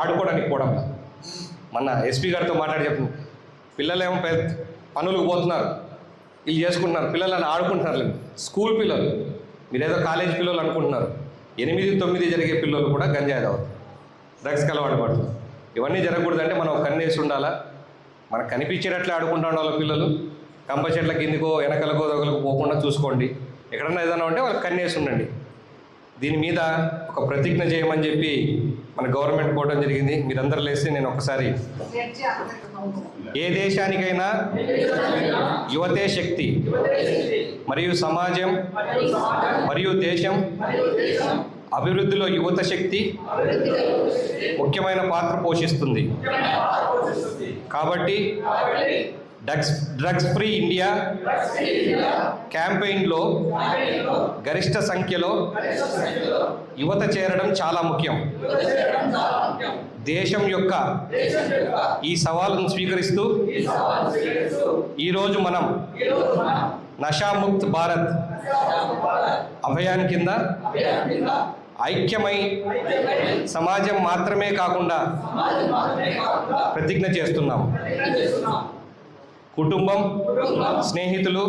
ఆడుకోవడానికి పోవడం. మన ఎస్పీ గారితో మాట్లాడి చెప్తుంది, పిల్లలేమో పనులకు పోతున్నారు, వీళ్ళు చేసుకుంటున్నారు, పిల్లలను ఆడుకుంటున్నారు. స్కూల్ పిల్లలు, మీరేదో కాలేజ్ పిల్లలు అనుకుంటున్నారు, 8-9 జరిగే పిల్లలు కూడా గంజాయి తాగుతారు, డ్రగ్స్కి అలవాటు పడుతుంది. ఇవన్నీ జరగకూడదంటే మనం కన్నేసి ఉండాలా. మనకు కనిపించేటట్లే ఆడుకుంటూ ఉండాలి పిల్లలు. కంప చెట్ల కిందికో వెనకలకో దొగలకు పోకుండా చూసుకోండి. ఎక్కడన్నా ఏదైనా ఉంటే వాళ్ళకి కన్నేసి ఉండండి. దీని మీద ఒక ప్రతిజ్ఞ చేయమని చెప్పి మన గవర్నమెంట్ కోవడం జరిగింది. మీరందరూ లేస్తే నేను ఒకసారి, ఏ దేశానికైనా యువతే శక్తి మరియు సమాజం మరియు దేశం అభివృద్ధిలో యువత శక్తి ముఖ్యమైన పాత్ర పోషిస్తుంది. కాబట్టి డ్రగ్స్ ఫ్రీ ఇండియా క్యాంపెయిన్లో గరిష్ట సంఖ్యలో యువత చేరడం చాలా ముఖ్యం. దేశం యొక్క ఈ సవాలును స్వీకరిస్తూ ఈరోజు మనం నషాముక్త్ భారత్ అభియాన్ కింద ఐక్యమై సమాజం మాత్రమే కాకుండా ప్రతిజ్ఞ చేస్తున్నాం. కుటుంబం, స్నేహితులు,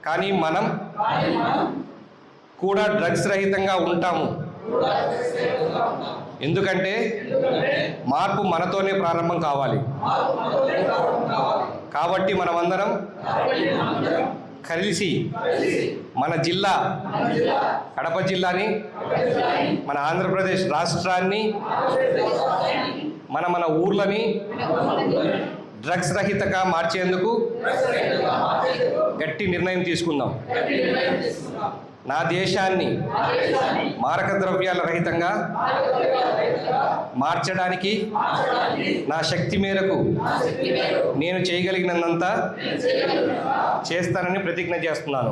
కానీ మనం కూడా డ్రగ్స్ రహితంగా ఉంటాము. ఎందుకంటే మార్పు మనతోనే ప్రారంభం కావాలి. కాబట్టి మనమందరం కలిసి మన జిల్లా, కడప జిల్లాని, మన ఆంధ్రప్రదేశ్ రాష్ట్రాన్ని, మన ఊర్లని డ్రగ్స్ రహితంగా మార్చేందుకు గట్టి నిర్ణయం తీసుకుందాం. నా దేశాన్ని మారక ద్రవ్యాల రహితంగా మార్చడానికి నా శక్తి మేరకు నేను చేయగలిగినంత చేస్తానని ప్రతిజ్ఞ చేస్తున్నాను.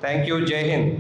Thank you. జై హింద్.